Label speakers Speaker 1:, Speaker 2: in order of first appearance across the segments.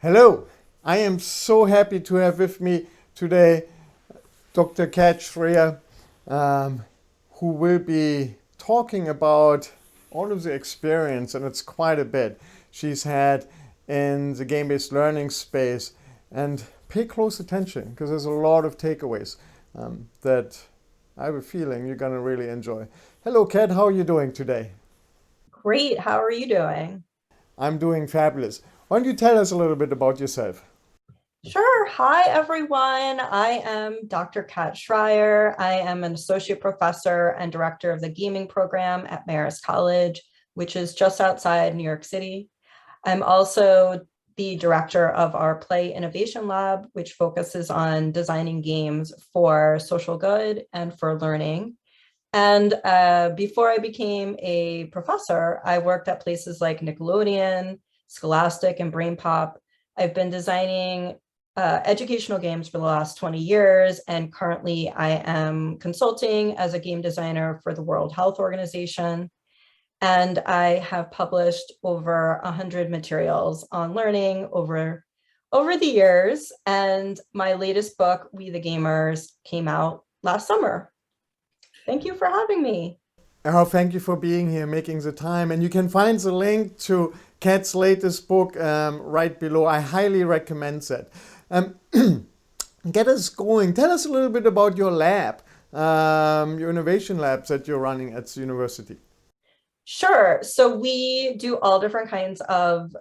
Speaker 1: Hello, I am so happy to have with me today Dr. KatSchrier, um, who will be talking about all of the experience, and it's quite a bit, she's had in the game-based learning space. And pay close attention because there's a lot of takeaways that I have a feeling you're going to really enjoy. Hello, Kat, how are you doing today?
Speaker 2: Great. How are you doing?
Speaker 1: I'm doing fabulous. Why don't you tell us a little bit about yourself?
Speaker 2: Sure. Hi, everyone. I am Dr. Kat Schrier. I am an associate professor and director of the gaming program at Marist College, which is just outside New York City. I'm also the director of our Play Innovation Lab, which focuses on designing games for social good and for learning. And before I became a professor, I worked at places like Nickelodeon, Scholastic, and BrainPop. I've been designing educational games for the last 20 years, and currently I am consulting as a game designer for the World Health Organization. And I have published over 100 materials on learning over the years. And my latest book, We the Gamers, came out last summer. Thank you for having me.
Speaker 1: Oh, thank you for being here, making the time. And you can find the link to Kat's latest book right below. I highly recommend that. Um, get us going. Tell us a little bit about your lab, your innovation labs that you're running at the university.
Speaker 2: Sure. So we do all different kinds of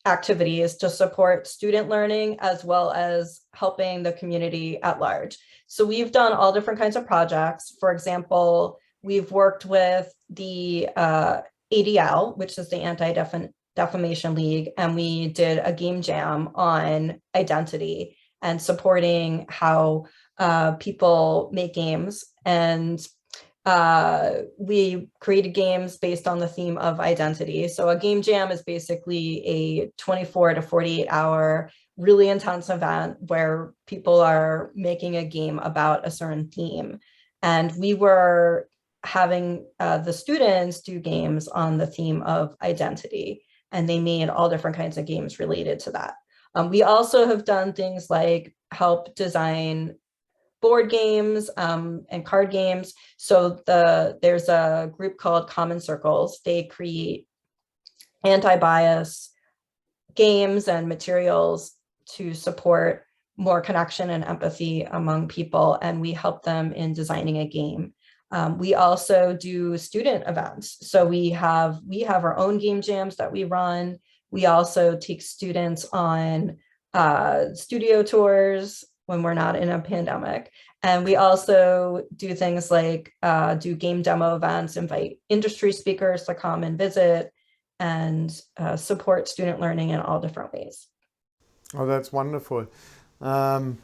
Speaker 2: activities to support student learning as well as helping the community at large. So we've done all different kinds of projects. For example, we've worked with the ADL, which is the Anti-Defamation League, and we did a game jam on identity and supporting how people make games. And we created games based on the theme of identity. So a game jam is basically a 24 to 48 hour, really intense event where people are making a game about a certain theme. And we were having the students do games on the theme of identity, and they made all different kinds of games related to that. We also have done things like help design board games and card games. So there's a group called Common Circles. They create anti-bias games and materials to support more connection and empathy among people, and we help them in designing a game. We also do student events. So we have our own game jams that we run. We also take students on studio tours when we're not in a pandemic. And we also do things like do game demo events, invite industry speakers to come and visit, and support student learning in all different ways.
Speaker 1: Oh, that's wonderful. Um,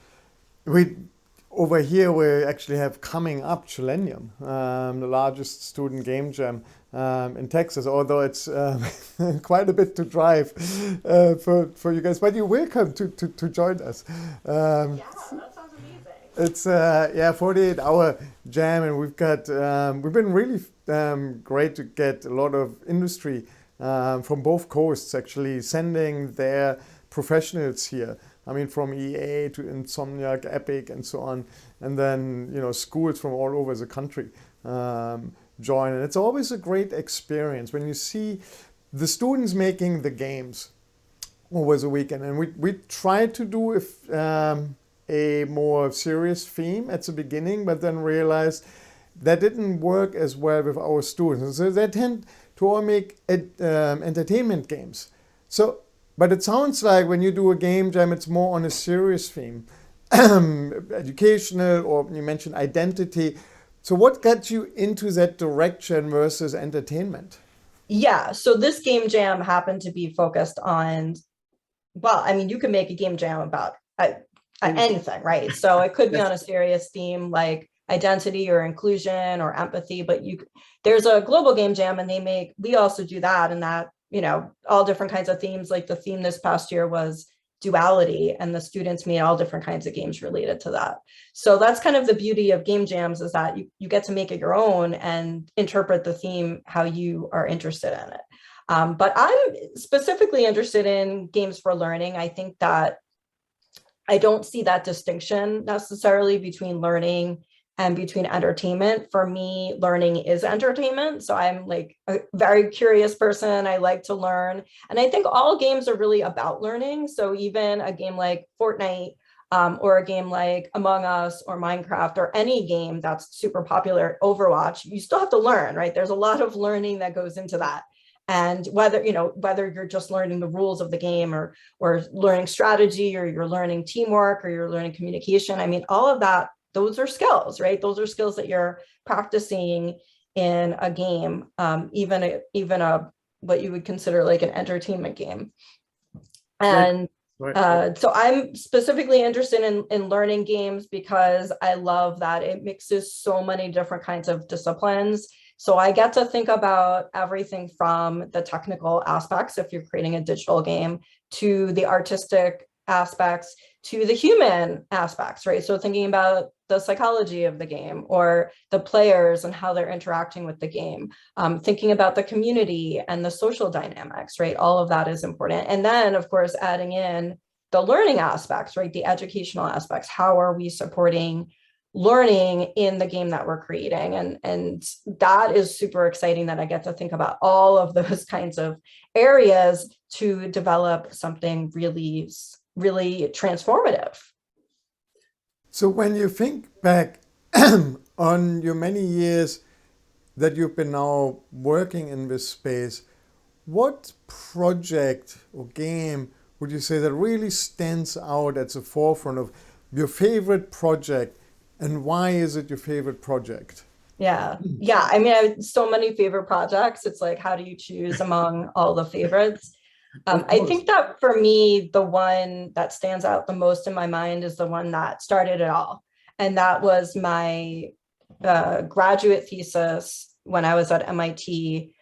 Speaker 1: we over here we actually have coming up Chillennium, the largest student game jam in Texas. Although it's quite a bit to drive for you guys, but you're welcome to join us. Um,
Speaker 2: Yeah, that sounds amazing.
Speaker 1: it's yeah, 48-hour jam, and we've been really great to get a lot of industry from both coasts actually sending their professionals here. I mean, from EA to Insomniac, Epic, and so on, and then schools from all over the country join, and it's always a great experience when you see the students making the games over the weekend. And we tried to do a more serious theme at the beginning, but then realized that didn't work as well with our students. And so they tend to all make entertainment games. So, but it sounds like when you do a game jam, it's more on a serious theme, educational, or you mentioned identity. So, what got you into that direction versus entertainment?
Speaker 2: Yeah, so this game jam happened to be focused on, well, I mean, you can make a game jam about
Speaker 1: Anything.
Speaker 2: anything, right? So it could be
Speaker 1: Yes.
Speaker 2: on a serious theme like identity or inclusion or empathy, but there's a global game jam, and we also do that, and that, all different kinds of themes. Like the theme this past year was duality, and the students made all different kinds of games related to that. So that's kind of the beauty of game jams, is that you get to make it your own and interpret the theme how you are interested in it. But I'm specifically interested in games for learning. I think that I don't see that distinction necessarily between learning and between entertainment. For me, learning is entertainment. So I'm like a very curious person. I like to learn. And I think all games are really about learning. So even a game like Fortnite, or a game like Among Us or Minecraft or any game that's super popular, Overwatch, you still have to learn, right? There's a lot of learning that goes into that. And whether, whether you're just learning the rules of the game or learning strategy, or you're learning teamwork, or you're learning communication, I mean, all of that, those are skills, right? Those are skills that you're practicing in a game, even a what you would consider like an entertainment game. And so I'm specifically interested in learning games because I love that it mixes so many different kinds of disciplines. So I get to think about everything from the technical aspects, if you're creating a digital game, to the artistic aspects, to the human aspects, right? So thinking about the psychology of the game or the players and how they're interacting with the game, thinking about the community and the social dynamics, right? All of that is important. And then, of course, adding in the learning aspects, right? The educational aspects. How are we supporting learning in the game that we're creating? And that is super exciting that I get to think about all of those kinds of areas to develop something really, really transformative.
Speaker 1: So when you think back on your many years that you've been now working in this space, what project or game would you say that really stands out at the forefront of your favorite project, and why is it your favorite project?
Speaker 2: Yeah. I mean, I have so many favorite projects. It's like, how do you choose among all the favorites? I think that for me, the one that stands out the most in my mind is the one that started it all. And that was my graduate thesis when I was at MIT.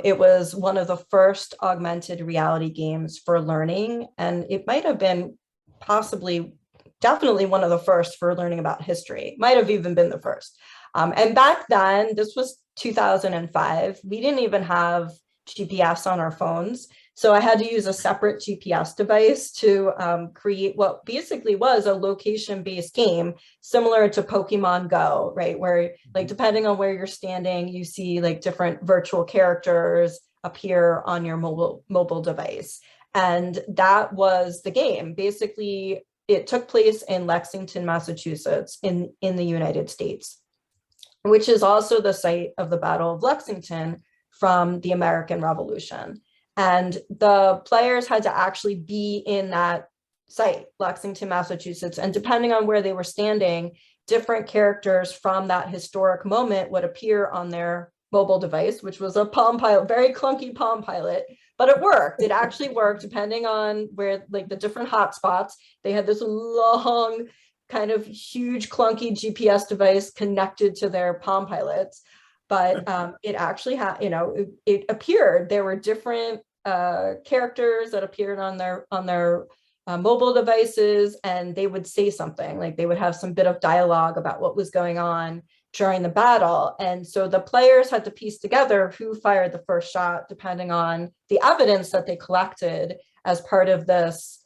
Speaker 2: It was one of the first augmented reality games for learning. And it might have been definitely one of the first for learning about history. Might have even been the first. And back then, this was 2005, we didn't even have GPS on our phones. So I had to use a separate GPS device to create what basically was a location-based game similar to Pokemon Go, right? Where like, depending on where you're standing, you see like different virtual characters appear on your mobile device. And that was the game. Basically, it took place in Lexington, Massachusetts in the United States, which is also the site of the Battle of Lexington from the American Revolution. And the players had to actually be in that site, Lexington, Massachusetts. And depending on where they were standing, different characters from that historic moment would appear on their mobile device, which was a Palm Pilot, very clunky Palm Pilot, but it worked. It actually worked depending on where, like the different hotspots. They had this long, kind of huge, clunky GPS device connected to their Palm Pilots. But it actually had, it appeared, there were different characters that appeared on their mobile devices, and they would say something, like they would have some bit of dialogue about what was going on during the battle. And so the players had to piece together who fired the first shot, depending on the evidence that they collected as part of this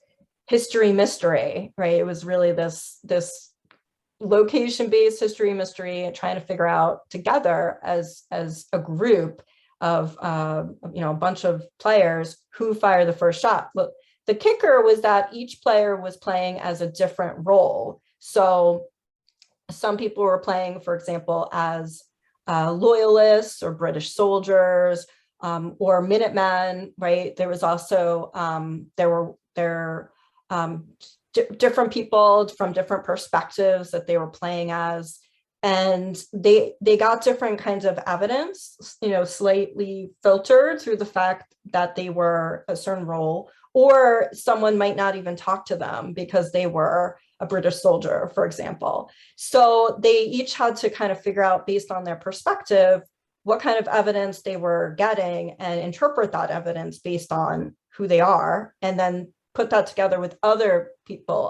Speaker 2: history mystery, right? It was really this location-based history mystery and trying to figure out together as a group of a bunch of players who fired the first shot. Look, the kicker was that each player was playing as a different role. So some people were playing, for example, as loyalists or British soldiers, or Minutemen, right? There was also different people from different perspectives that they were playing as, and they got different kinds of evidence, slightly filtered through the fact that they were a certain role, or someone might not even talk to them because they were a British soldier, for example. So they each had to kind of figure out, based on their perspective, what kind of evidence they were getting and interpret that evidence based on who they are, and then put that together with other people,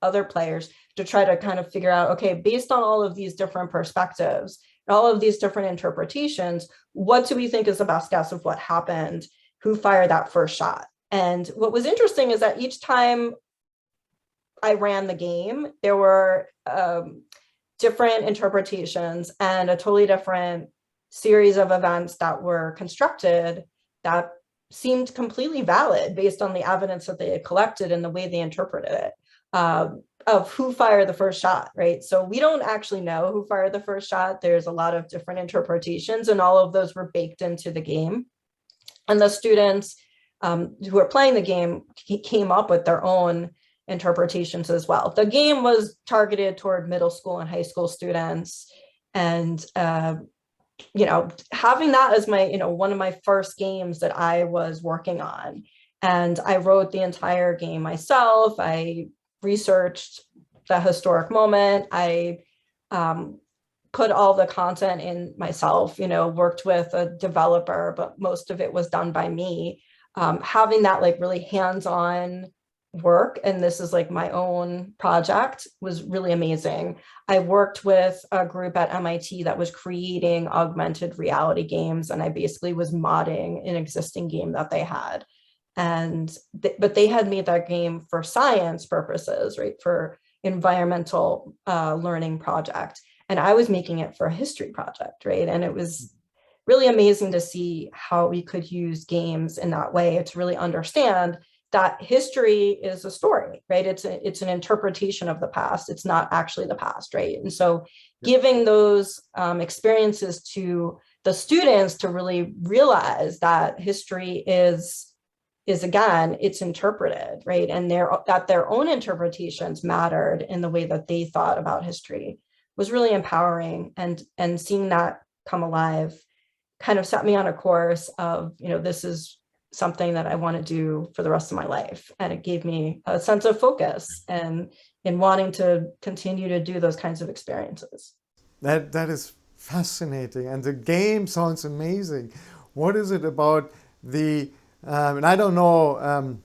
Speaker 2: other players, to try to kind of figure out, okay, based on all of these different perspectives, all of these different interpretations, what do we think is the best guess of what happened? who fired that first shot. And what was interesting is that each time I ran the game, there were different interpretations and a totally different series of events that were constructed that seemed completely valid based on the evidence that they had collected and the way they interpreted it, of who fired the first shot, right? So we don't actually know who fired the first shot. There's a lot of different interpretations, and all of those were baked into the game. And the students who are playing the game came up with their own interpretations as well. The game was targeted toward middle school and high school students, and having that as my, one of my first games that I was working on, and I wrote the entire game myself. I researched the historic moment. I put all the content in myself, worked with a developer, but most of it was done by me. Having that like really hands-on work, and this is like my own project, was really amazing. I worked with a group at MIT that was creating augmented reality games, and I basically was modding an existing game that they had. And but they had made that game for science purposes, right, for environmental learning project, and I was making it for a history project, right? And it was really amazing to see how we could use games in that way to really understand that history is a story, right? It's an interpretation of the past. It's not actually the past, right? And so giving those experiences to the students to really realize that history is again, it's interpreted, right? And that their own interpretations mattered in the way that they thought about history was really empowering. And seeing that come alive kind of set me on a course of, this is something that I want to do for the rest of my life. And it gave me a sense of focus and in wanting to continue to do those kinds of experiences.
Speaker 1: That is fascinating. And the game sounds amazing. What is it about the, and I don't know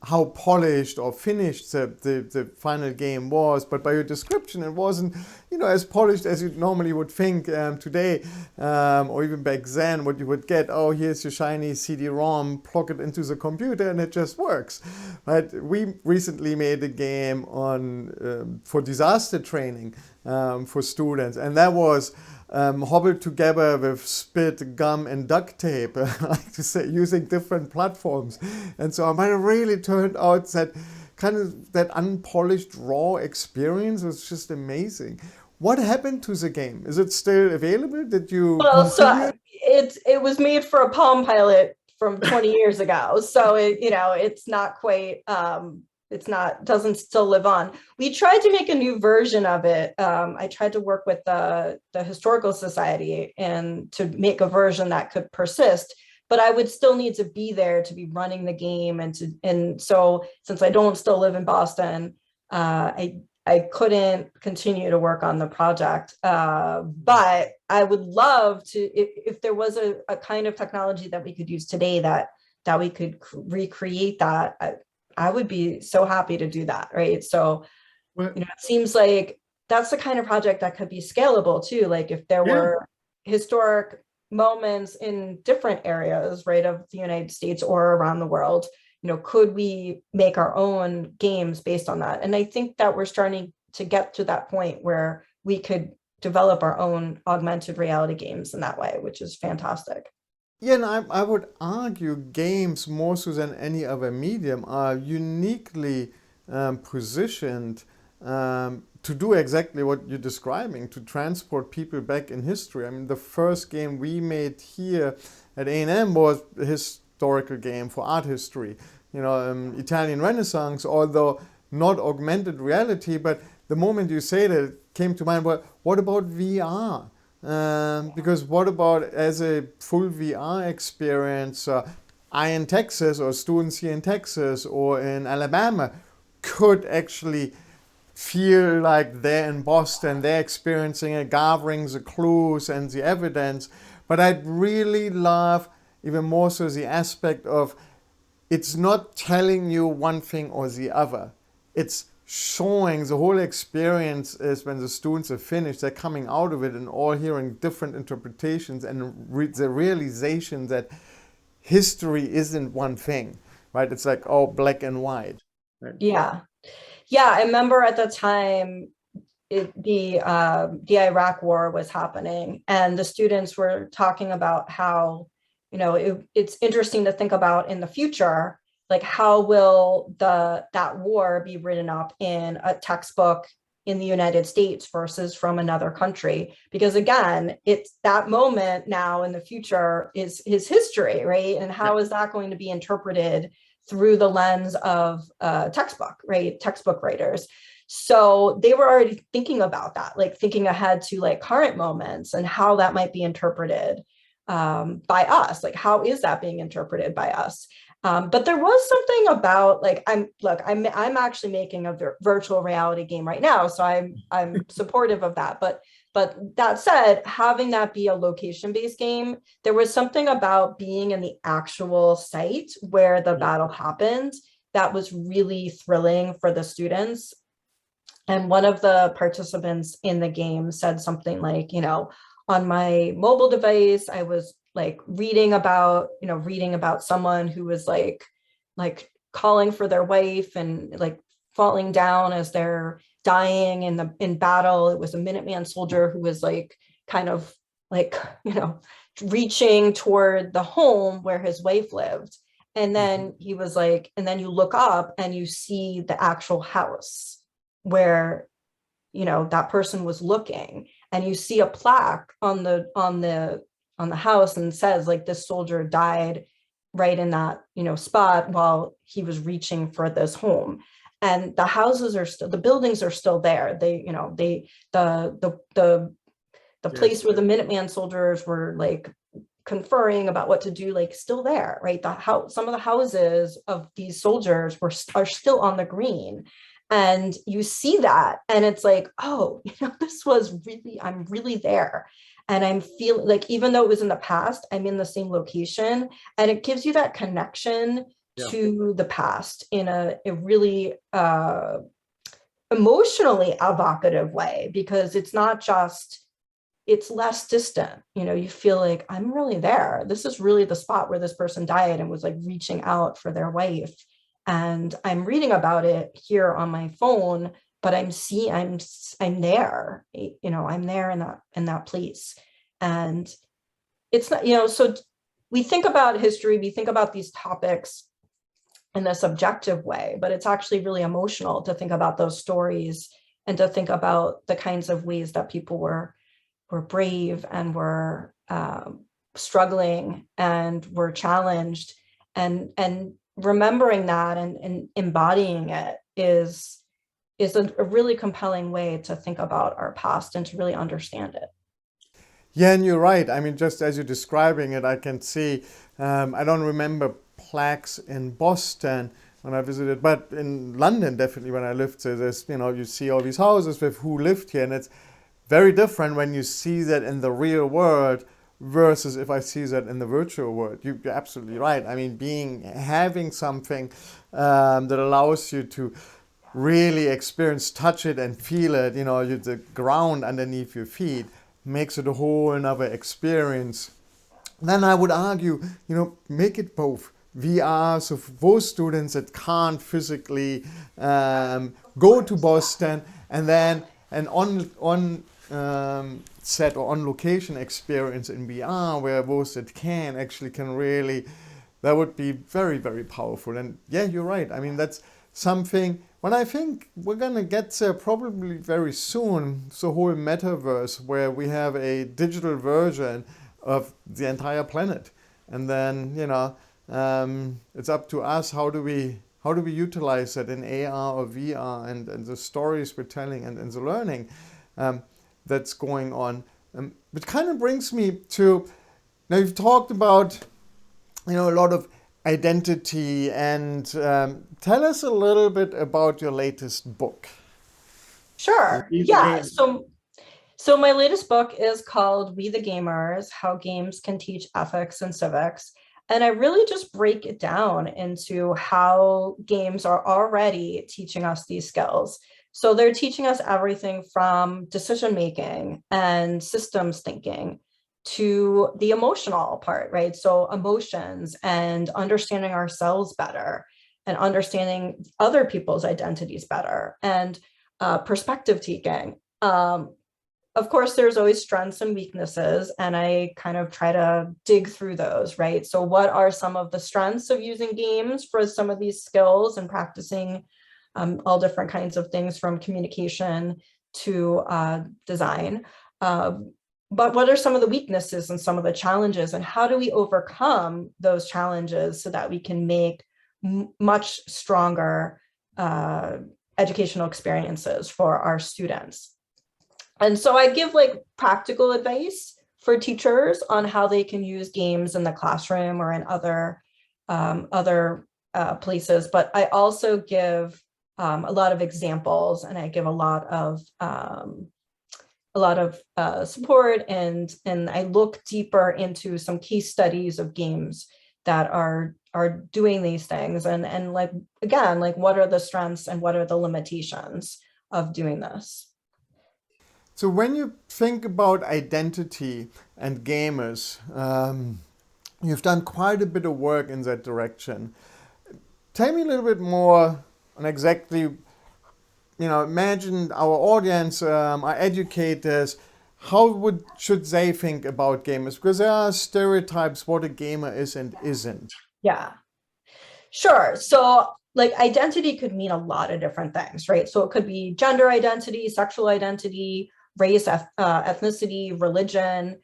Speaker 1: how polished or finished the final game was, but by your description, it wasn't, as polished as you normally would think today, or even back then, what you would get, oh, here's your shiny CD-ROM, plug it into the computer, and it just works. But we recently made a game on for disaster training for students, and that was hobbled together with spit, gum, and duct tape, I like to say, using different platforms. And so it really turned out that kind of that unpolished, raw experience was just amazing. What happened to the game? Is it still available? Did you continue?
Speaker 2: It was made for a Palm Pilot from 20 years ago. So it's not quite doesn't still live on. We tried to make a new version of it. I tried to work with the Historical Society and to make a version that could persist, but I would still need to be there to be running the game. And so since I don't still live in Boston, I couldn't continue to work on the project. But I would love to, if there was a kind of technology that we could use today that we could recreate that, I would be so happy to do that, right? So, it seems like that's the kind of project that could be scalable too. Like if there were historic moments in different areas, right, of the United States or around the world, could we make our own games based on that? And I think that we're starting to get to that point where we could develop our own augmented reality games in that way, which is fantastic.
Speaker 1: Yeah, and I would argue games, more so than any other medium, are uniquely positioned to do exactly what you're describing, to transport people back in history. I mean, the first game we made here at A&M was a historical game for art history. Italian Renaissance, although not augmented reality, but the moment you say that, it came to mind, well, what about VR? Because what about as a full VR experience, I in Texas or students here in Texas or in Alabama could actually feel like they're in Boston, they're experiencing it, gathering the clues and the evidence. But I'd really love even more so the aspect of it's not telling you one thing or the other. It's showing the whole experience is when the students are finished, they're coming out of it and all hearing different interpretations and the realization that history isn't one thing, right? It's like, oh, black and white. Right.
Speaker 2: Yeah. Yeah, I remember at the time the Iraq War was happening, and the students were talking about how, it's interesting to think about in the future, like how will that war be written up in a textbook in the United States versus from another country? Because again, it's that moment now in the future is his history, right? And how is that going to be interpreted through the lens of textbook, right? Textbook writers. So they were already thinking about that, like thinking ahead to like current moments and how that might be interpreted by us. Like, how is that being interpreted by us? But there was something about like, I'm actually making a virtual reality game right now, so I'm supportive of that. But that said, having that be a location-based game, there was something about being in the actual site where the battle happened that was really thrilling for the students. And one of the participants in the game said something like, on my mobile device, I was like reading about someone who was like calling for their wife and like falling down as they're dying in battle. It was a Minuteman soldier who was like kind of like, reaching toward the home where his wife lived. And then he was like, and then you look up and you see the actual house where that person was looking, and you see a plaque on the house and says like, this soldier died right in that spot while he was reaching for this home. And the houses are still, the buildings are still there. They the place where the Minuteman soldiers were like conferring about what to do, like still there, right? Some of the houses of these soldiers are still on the green. And you see that, and it's like, oh, this was really, I'm really there. And I'm feeling like, even though it was in the past, I'm in the same location. And it gives you that connection to the past in a really emotionally evocative way, because it's not just, it's less distant. You feel like, I'm really there. This is really the spot where this person died and was like reaching out for their wife. And I'm reading about it here on my phone, but I'm there, I'm there in that place. And it's not, so we think about history, we think about these topics in a subjective way, but it's actually really emotional to think about those stories and to think about the kinds of ways that people were brave and were struggling and were challenged, and remembering that and embodying it is a really compelling way to think about our past and to really understand it.
Speaker 1: Yeah, and you're right. I mean, just as you're describing it, I can see, I don't remember plaques in Boston when I visited, but in London, definitely when I lived there, there's, you see all these houses with who lived here, and it's very different when you see that in the real world versus if I see that in the virtual world. You're absolutely right. I mean, having something that allows you to really experience, touch it and feel it, the ground underneath your feet makes it a whole another experience. Then I would argue, make it both. VR, so for those students that can't physically go to Boston, and then an on set or on location experience in VR where those that can really, that would be very, very powerful. And yeah, you're right. I mean, that's something when I think we're gonna get there probably very soon, the whole metaverse where we have a digital version of the entire planet. And then, it's up to us, how do we utilize that in AR or VR, and the stories we're telling and the learning that's going on. Which kind of brings me to, now you've talked about, a lot of identity, and tell us a little bit about your latest book.
Speaker 2: Sure. Yeah. So my latest book is called We the Gamers: How Games Can Teach Ethics and Civics. And I really just break it down into how games are already teaching us these skills. So they're teaching us everything from decision making and systems thinking to the emotional part, right? So emotions and understanding ourselves better and understanding other people's identities better, and perspective taking. Of course, there's always strengths and weaknesses, and I kind of try to dig through those, right? So what are some of the strengths of using games for some of these skills and practicing all different kinds of things from communication to design? But what are some of the weaknesses and some of the challenges, and how do we overcome those challenges so that we can make much stronger educational experiences for our students? And so I give like practical advice for teachers on how they can use games in the classroom or in other places. But I also give a lot of examples, and I give a lot of support, and I look deeper into some case studies of games that are doing these things, and like, again, like, what are the strengths and what are the limitations of doing this?
Speaker 1: So when you think about identity and gamers, you've done quite a bit of work in that direction. Tell me a little bit more on exactly, imagine our audience are educators. How should they think about gamers? Because there are stereotypes what a gamer is and isn't.
Speaker 2: Yeah, sure. So like identity could mean a lot of different things, right? So it could be gender identity, sexual identity, race, ethnicity, religion,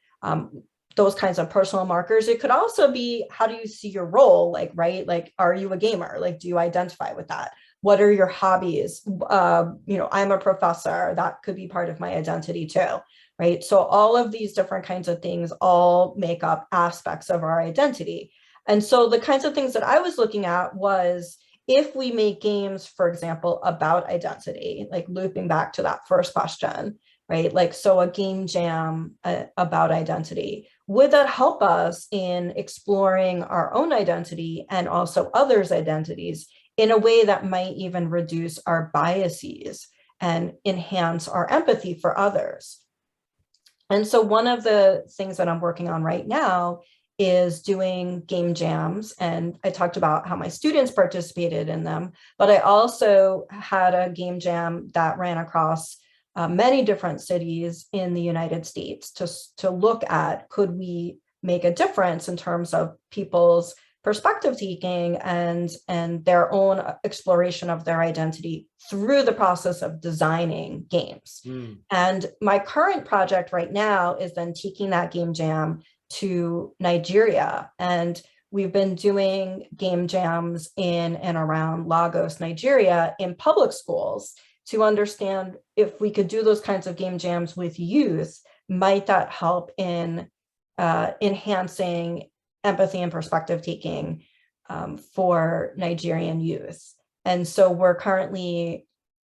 Speaker 2: those kinds of personal markers. It could also be, how do you see your role? Like, right? Like, are you a gamer? Like, do you identify with that? What are your hobbies? I'm a professor. That could be part of my identity too, right? So all of these different kinds of things all make up aspects of our identity. And so the kinds of things that I was looking at was, if we make games, for example, about identity, like looping back to that first question, right? Like, so a game jam about identity, would that help us in exploring our own identity and also others' identities in a way that might even reduce our biases and enhance our empathy for others? And so one of the things that I'm working on right now is doing game jams. And I talked about how my students participated in them, but I also had a game jam that ran across many different cities in the United States to look at, could we make a difference in terms of people's perspective taking and their own exploration of their identity through the process of designing games. And my current project right now is then taking that game jam to Nigeria. And we've been doing game jams in and around Lagos, Nigeria, in public schools to understand if we could do those kinds of game jams with youth, might that help in enhancing empathy and perspective taking for Nigerian youth. And so we're currently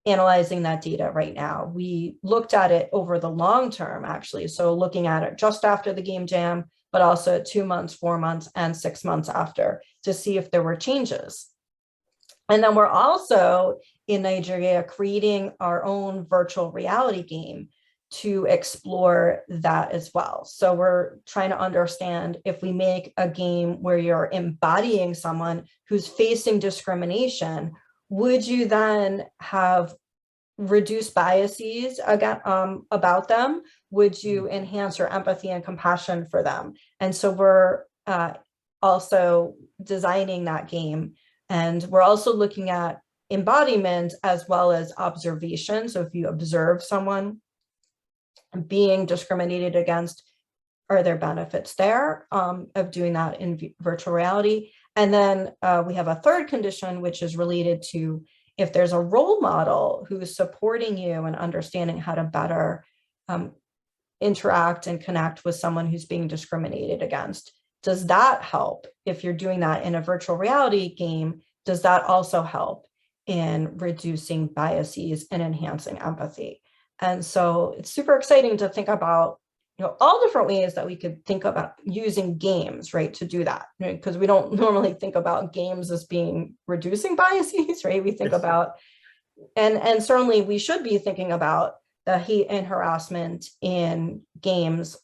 Speaker 2: analyzing that data right now. We looked at it over the long term, actually. So looking at it just after the game jam, but also 2 months, 4 months, and 6 months after, to see if there were changes. And then we're also in Nigeria creating our own virtual reality game to explore that as well. So we're trying to understand, if we make a game where you're embodying someone who's facing discrimination, would you then have reduced biases about them? Would you enhance your empathy and compassion for them? And so we're also designing that game. And we're also looking at embodiment as well as observation. So if you observe someone being discriminated against, are there benefits there of doing that in virtual reality? And then we have a third condition, which is related to, if there's a role model who is supporting you and understanding how to better interact and connect with someone who's being discriminated against, does that help? If you're doing that in a virtual reality game, does that also help in reducing biases and enhancing empathy? And so it's super exciting to think about, all different ways that we could think about using games, right, to do that, because we don't normally think about games as being reducing biases, right? We think about, and certainly we should be thinking about the hate and harassment in games.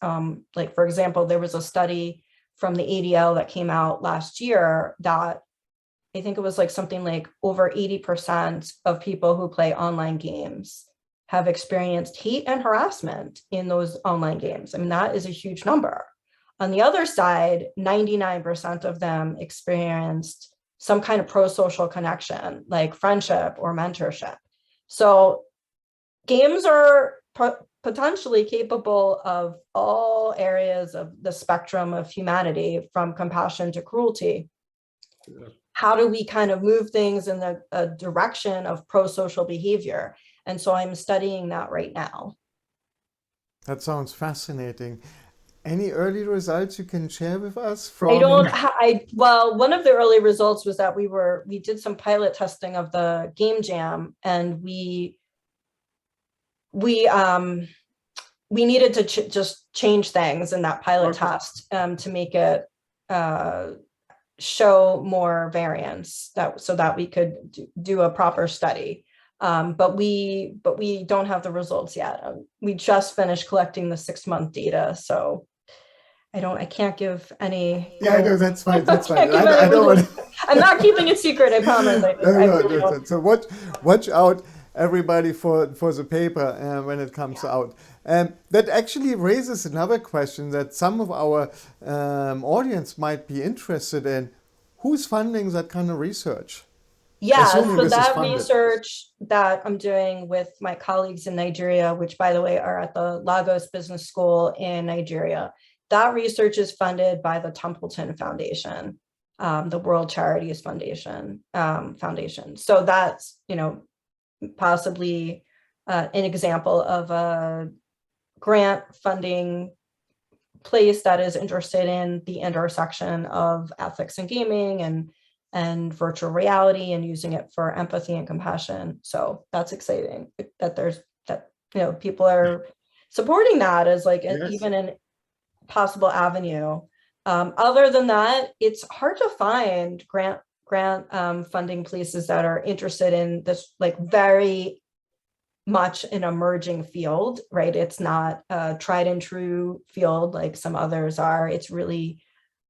Speaker 2: Like, for example, there was a study from the ADL that came out last year that I think it was like something like over 80% of people who play online games have experienced hate and harassment in those online games. I mean, that is a huge number. On the other side, 99% of them experienced some kind of pro-social connection, like friendship or mentorship. So games are potentially capable of all areas of the spectrum of humanity, from compassion to cruelty. Yeah. How do we kind of move things in the direction of pro-social behavior? And so I'm studying that right now.
Speaker 1: That sounds fascinating. Any early results you can share with us from?
Speaker 2: Well, one of the early results was that we did some pilot testing of the game jam, and we needed to just change things in that pilot test to make it show more variance, so that we could do a proper study. But we don't have the results yet. We just finished collecting the 6-month data, so I can't give any.
Speaker 1: Yeah, no, that's fine. That's fine.
Speaker 2: I don't want. I'm not keeping it secret, I promise.
Speaker 1: So watch out, everybody, for the paper when it comes out. That actually raises another question that some of our audience might be interested in. Who's funding that kind of research?
Speaker 2: Yeah, so that research that I'm doing with my colleagues in Nigeria, which, by the way, are at the Lagos Business School in Nigeria, that research is funded by the Templeton Foundation, the World Charities Foundation. So that's, possibly an example of a grant funding place that is interested in the intersection of ethics and gaming and virtual reality, and using it for empathy and compassion. So that's exciting that people are supporting that as like even an possible avenue. Other than that, it's hard to find grant funding places that are interested in this, like, very much an emerging field, right? It's not a tried and true field like some others are. It's really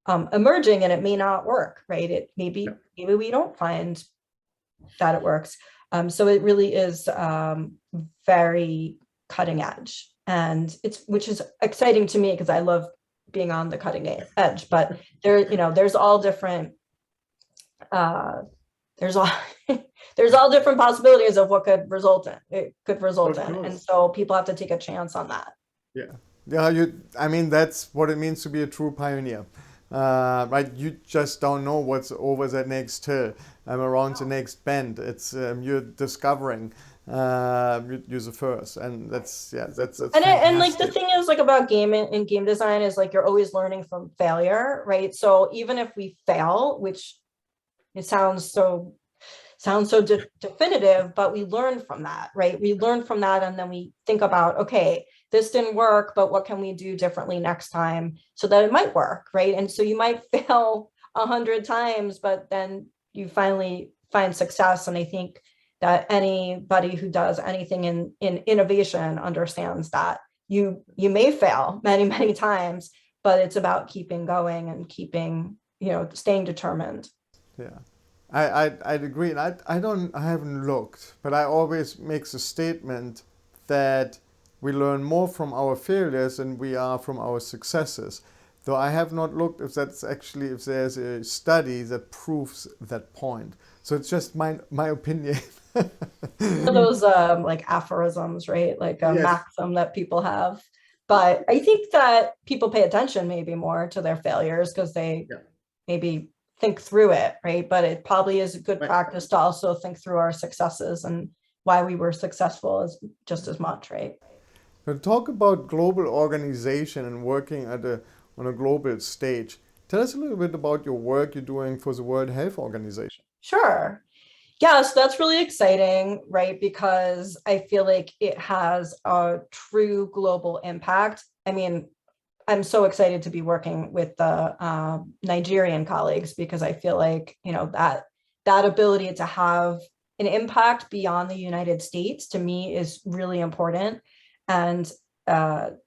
Speaker 2: emerging, and it may not work, right? Maybe we don't find that it works. So it really is very cutting edge, and which is exciting to me because I love being on the cutting edge. But there's all different there's all different possibilities of what could result in. And so people have to take a chance on that.
Speaker 1: I mean, that's what it means to be a true pioneer. Right, you just don't know what's over the next hill, around the next bend. It's you're discovering. You're the first, and that's
Speaker 2: and like the thing is, like, about game and game design is, like, you're always learning from failure, right? So even if we fail, which it sounds so definitive, but we learn from that, right? We learn from that, and then we think about, okay, this didn't work, but what can we do differently next time so that it might work, right? And so you might fail 100 times, but then you finally find success. And I think that anybody who does anything in innovation understands that you may fail many, many times, but it's about keeping going and staying determined.
Speaker 1: Yeah. I'd agree. And I haven't looked, but I always make the statement that we learn more from our failures than we are from our successes. Though I have not looked if there's a study that proves that point. So it's just my opinion.
Speaker 2: Those like aphorisms, right? Like a maxim that people have. But I think that people pay attention maybe more to their failures because they maybe think through it, right? But it probably is a good practice to also think through our successes and why we were successful just as much, right?
Speaker 1: So talk about global organization and working on a global stage. Tell us a little bit about your work you're doing for the World Health Organization.
Speaker 2: Sure. Yeah, so that's really exciting, right? Because I feel like it has a true global impact. I mean, I'm so excited to be working with the Nigerian colleagues because I feel like, that ability to have an impact beyond the United States, to me, is really important. and the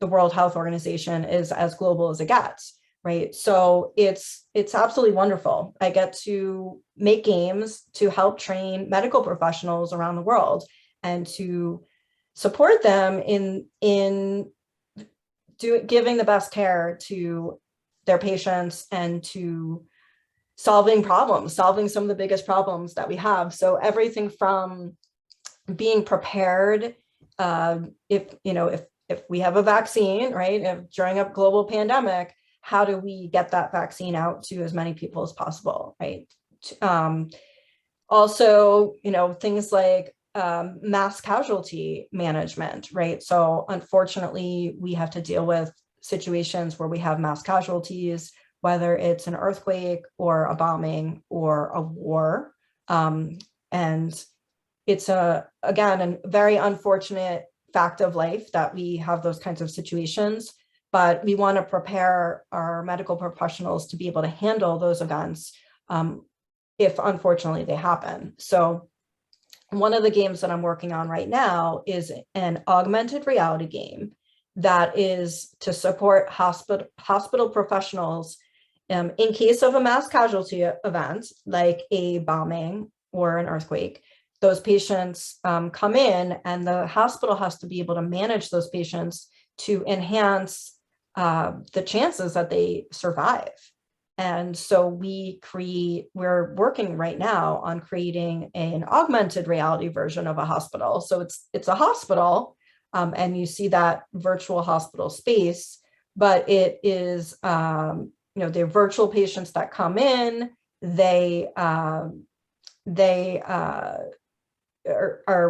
Speaker 2: World Health Organization is as global as it gets, right? So it's absolutely wonderful. I get to make games to help train medical professionals around the world and to support them in giving the best care to their patients and to solving some of the biggest problems that we have. So everything from being prepared, if we have a vaccine, right, during a global pandemic, how do we get that vaccine out to as many people as possible, right? Also, things like mass casualty management, right? So unfortunately, we have to deal with situations where we have mass casualties, whether it's an earthquake or a bombing or a war. And it's again, a very unfortunate fact of life that we have those kinds of situations, but we want to prepare our medical professionals to be able to handle those events if unfortunately they happen. So one of the games that I'm working on right now is an augmented reality game that is to support hospital professionals in case of a mass casualty event, like a bombing or an earthquake. Those patients come in, and the hospital has to be able to manage those patients to enhance the chances that they survive. And so we're working right now on creating an augmented reality version of a hospital. So it's a hospital, and you see that virtual hospital space, but it is, they're virtual patients that come in, they are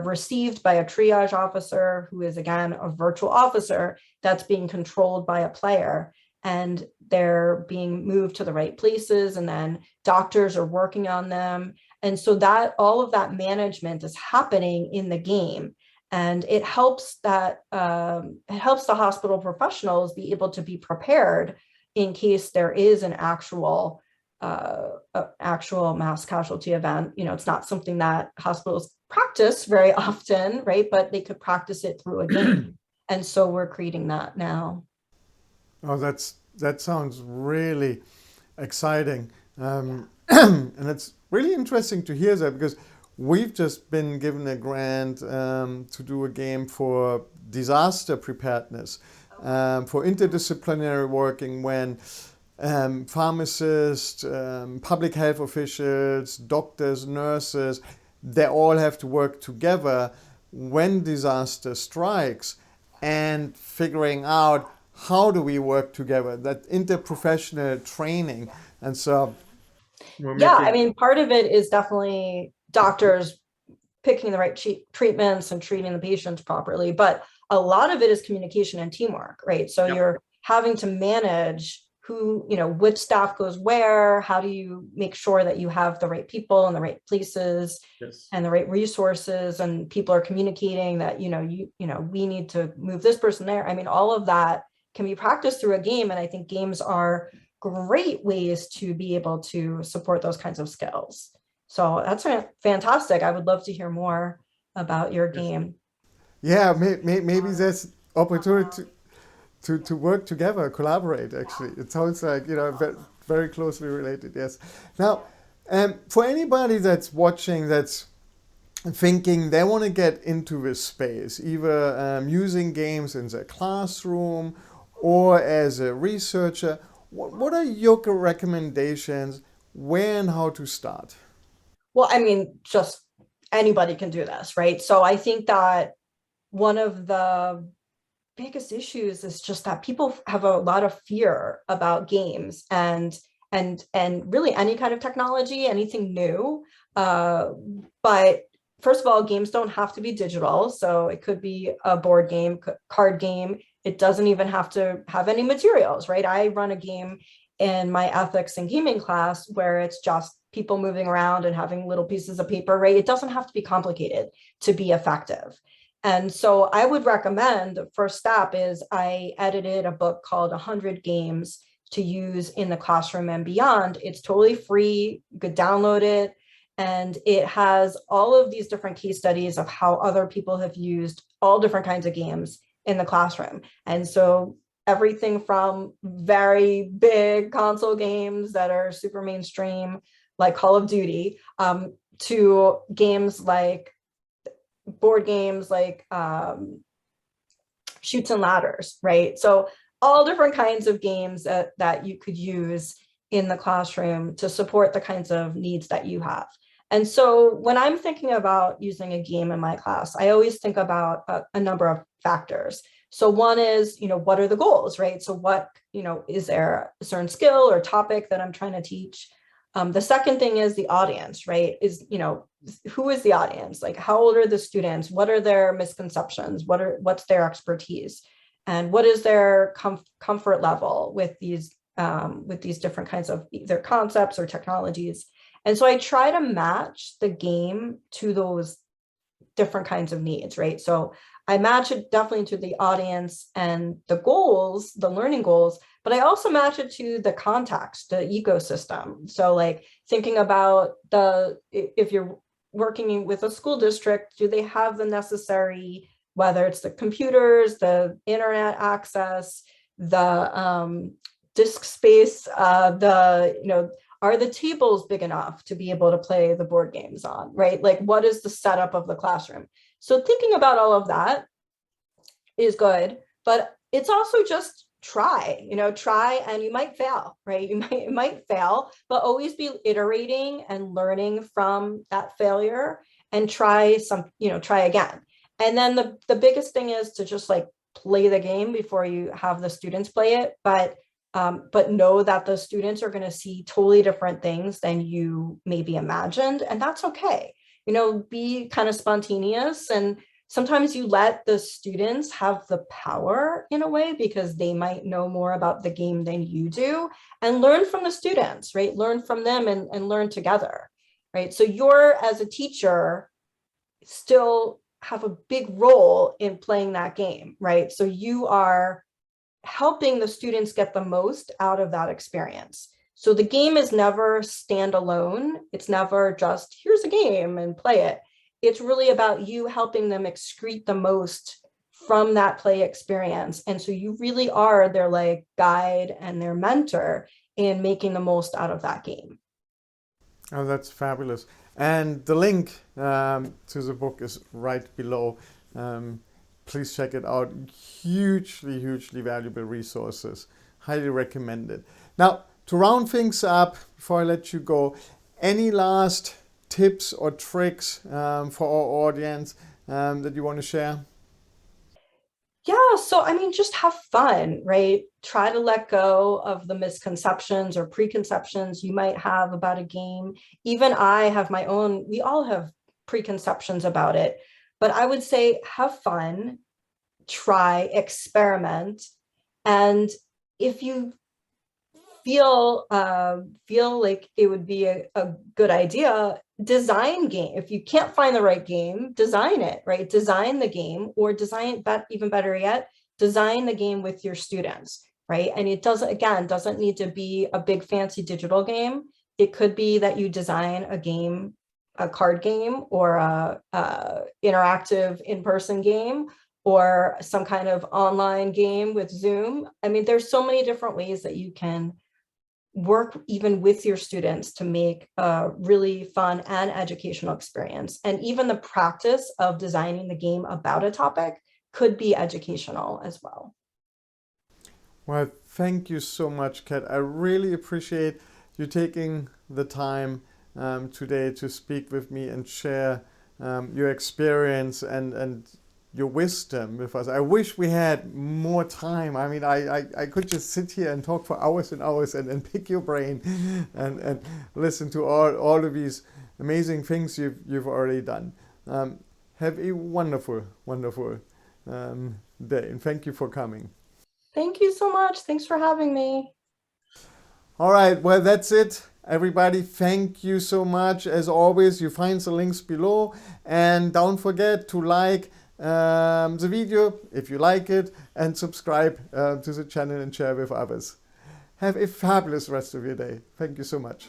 Speaker 2: received by a triage officer who is, again, a virtual officer that's being controlled by a player, and they're being moved to the right places, and then doctors are working on them. And so that all of that management is happening in the game, and it helps the hospital professionals be able to be prepared in case there is an actual mass casualty event. It's not something that hospitals practice very often, right? But they could practice it through a game. And so we're creating that now.
Speaker 1: Oh, that sounds really exciting. And it's really interesting to hear that, because we've just been given a grant to do a game for disaster preparedness, for interdisciplinary working, when pharmacists, public health officials, doctors, nurses, they all have to work together when disaster strikes, and figuring out how do we work together, that interprofessional training. And so
Speaker 2: yeah, I mean, part of it is definitely doctors picking the right treatments and treating the patients properly, but a lot of it is communication and teamwork, right? So you're having to manage which staff goes where, how do you make sure that you have the right people in the right places, and the right resources, and people are communicating that, we need to move this person there. I mean, all of that can be practiced through a game. And I think games are great ways to be able to support those kinds of skills. So that's fantastic. I would love to hear more about your game.
Speaker 1: Yeah, maybe there's opportunity to work together, collaborate, actually. It sounds like, very closely related, yes. Now, for anybody that's watching, that's thinking they want to get into this space, either using games in their classroom or as a researcher, what are your recommendations, where and how to start?
Speaker 2: Well, I mean, just anybody can do this, right? So I think that one of the biggest issues is just that people have a lot of fear about games and really any kind of technology, anything new. But first of all, games don't have to be digital. So it could be a board game, card game. It doesn't even have to have any materials, right? I run a game in my ethics and gaming class where it's just people moving around and having little pieces of paper, right? It doesn't have to be complicated to be effective. And so I would recommend, the first step is I edited a book called 100 Games to Use in the Classroom and Beyond. It's totally free. You could download it. And it has all of these different case studies of how other people have used all different kinds of games in the classroom. And so everything from very big console games that are super mainstream, like Call of Duty, to games like board games like Chutes and Ladders, right? So all different kinds of games that you could use in the classroom to support the kinds of needs that you have. And so when I'm thinking about using a game in my class, I always think about a number of factors. So one is, what are the goals, right? So what, is there a certain skill or topic that I'm trying to teach? The second thing is the audience, right? Who is the audience? Like, how old are the students? What are their misconceptions? What's their expertise? And what is their comfort level with these different kinds of either concepts or technologies? And so I try to match the game to those different kinds of needs, right? So I match it definitely to the audience and the goals, the learning goals, but I also match it to the context, the ecosystem. So like thinking about if you're working with a school district, do they have the necessary, whether it's the computers, the internet access, the disk space, are the tables big enough to be able to play the board games on, right? Like, what is the setup of the classroom? So thinking about all of that is good, but it's also just try and you might fail, right? You might fail, but always be iterating and learning from that failure and try again. And then the biggest thing is to just like play the game before you have the students play it, but know that the students are going to see totally different things than you maybe imagined, and that's okay. Be kind of spontaneous, and sometimes you let the students have the power in a way because they might know more about the game than you do, and learn from the students, right? Learn from them and learn together, right? So you're, as a teacher, still have a big role in playing that game, right? So you are helping the students get the most out of that experience. So the game is never standalone. It's never just, here's a game and play it. It's really about you helping them excrete the most from that play experience. And so you really are their like guide and their mentor in making the most out of that game.
Speaker 1: Oh, that's fabulous. And the link to the book is right below. Please check it out. Hugely, hugely valuable resources. Highly recommended. Now, to round things up, before I let you go, any last tips or tricks for our audience that you want to share?
Speaker 2: Yeah, so I mean, just have fun, right? Try to let go of the misconceptions or preconceptions you might have about a game. Even I have my own, we all have preconceptions about it, but I would say have fun, try, experiment, and if you feel like it would be a good idea, design game. If you can't find the right game, design it, right? Design the game, or design that, even better yet, design the game with your students, right? And it doesn't need to be a big fancy digital game. It could be that you design a game, a card game, or a interactive in-person game, or some kind of online game with Zoom. I mean, there's so many different ways that you can work even with your students to make a really fun and educational experience. And even the practice of designing the game about a topic could be educational as well.
Speaker 1: Well, thank you so much, Kat. I really appreciate you taking the time today to speak with me and share your experience and your wisdom with us. I wish we had more time. I mean, I could just sit here and talk for hours and hours and pick your brain and listen to all of these amazing things you've already done. Have a wonderful, wonderful day, and thank you for coming.
Speaker 2: Thank you so much. Thanks for having me.
Speaker 1: All right, well, that's it. Everybody, thank you so much. As always, you find the links below, and don't forget to like the video if you like it, and subscribe to the channel and share with others. Have a fabulous rest of your day. Thank you so much.